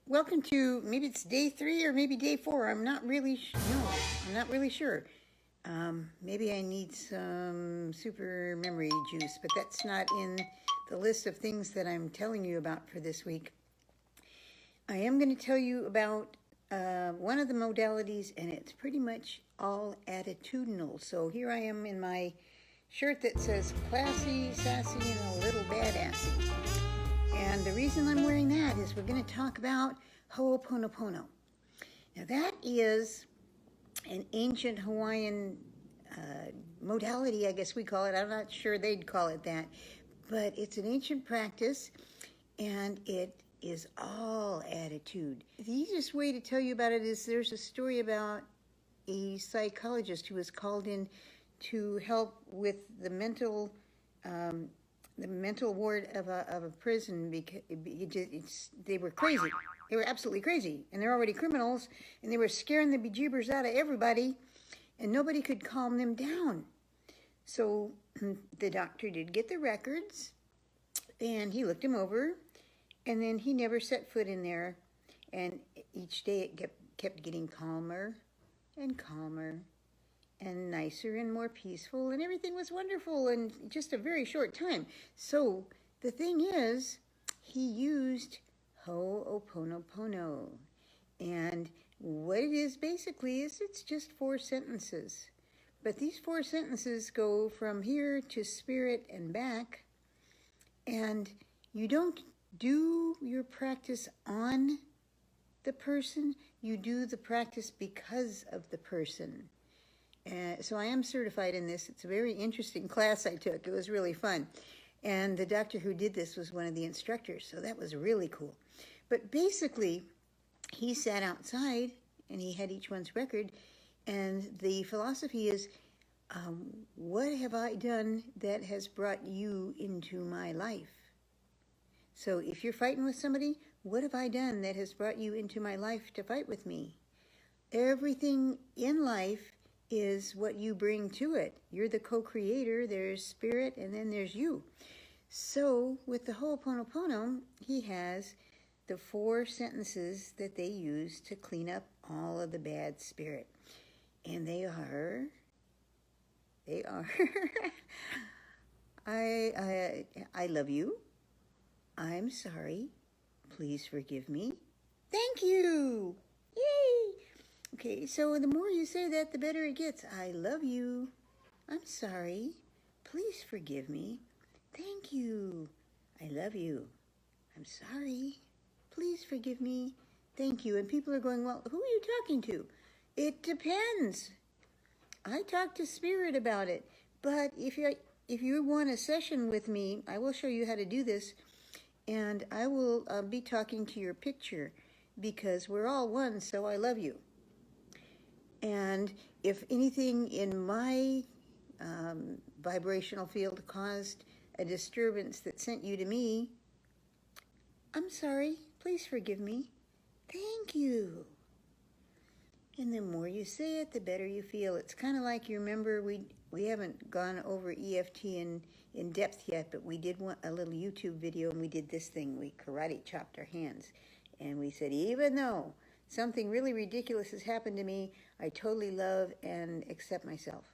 Welcome to, maybe it's day 3 or maybe day 4. I'm not really sure. Maybe I need some super memory juice, but that's not in the list of things that I'm telling you about for this week. I am going to tell you about one of the modalities, and it's pretty much all attitudinal. So here I am in my shirt that says classy, sassy, and a little badassy. And the reason I'm wearing that is we're going to talk about Ho'oponopono. Now that is an ancient Hawaiian modality, I guess we call it. I'm not sure they'd call it that. But it's an ancient practice, and it is all attitude. The easiest way to tell you about it is there's a story about a psychologist who was called in to help with the mental ward of a prison because they were crazy. They were absolutely crazy, and they're already criminals, and they were scaring the bejeebers out of everybody, and nobody could calm them down. So the doctor did get the records, and he looked them over, and then he never set foot in there, and each day it kept getting calmer and calmer and nicer and more peaceful, and everything was wonderful in just a very short time. So the thing is, he used Ho'oponopono, and what it is basically is it's just 4 sentences. But these 4 sentences go from here to spirit and back, and you don't do your practice on the person, you do the practice because of the person. So I am certified in this. It's a very interesting class I took. It was really fun. And the doctor who did this was one of the instructors, so that was really cool. But basically, he sat outside, and he had each one's record, and the philosophy is, what have I done that has brought you into my life? So if you're fighting with somebody, what have I done that has brought you into my life to fight with me? Everything in life is what you bring to it. You're the co-creator, there's spirit, and then there's you. So with the Ho'oponopono, he has the 4 sentences that they use to clean up all of the bad spirit. And they are, I love you. I'm sorry. Please forgive me. Thank you. Yay. Okay, so the more you say that, the better it gets. I love you. I'm sorry. Please forgive me. Thank you. I love you. I'm sorry. Please forgive me. Thank you. And people are going, well, who are you talking to? It depends. I talk to spirit about it. But if you want a session with me, I will show you how to do this. And I will be talking to your picture because we're all one, so I love you. And if anything in my vibrational field caused a disturbance that sent you to me, I'm sorry. Please forgive me. Thank you. And the more you say it, the better you feel. It's kind of like, you remember, we haven't gone over EFT in depth yet, but we did a little YouTube video, and we did this thing. We karate chopped our hands. And we said, even though something really ridiculous has happened to me, I totally love and accept myself.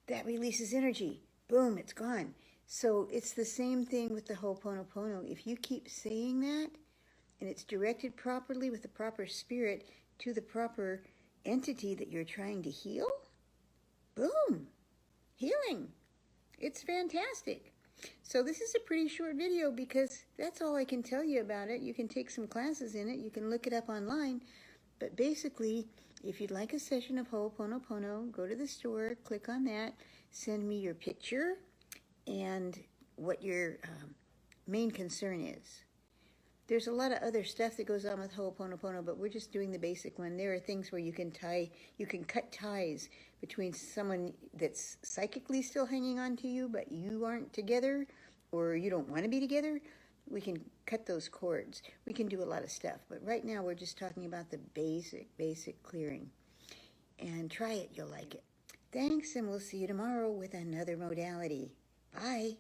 That releases energy. Boom, it's gone. So it's the same thing with the Ho'oponopono. If you keep saying that, and it's directed properly with the proper spirit to the proper entity that you're trying to heal, boom, healing. It's fantastic. So this is a pretty short video because that's all I can tell you about it. You can take some classes in it. You can look it up online. But basically, if you'd like a session of Ho'oponopono, go to the store, click on that, send me your picture and what your main concern is. There's a lot of other stuff that goes on with Ho'oponopono, but we're just doing the basic one. There are things where you can cut ties between someone that's psychically still hanging on to you, but you aren't together, or you don't want to be together. We can cut those cords. We can do a lot of stuff, but right now we're just talking about the basic clearing. And try it, you'll like it. Thanks, and we'll see you tomorrow with another modality. Bye.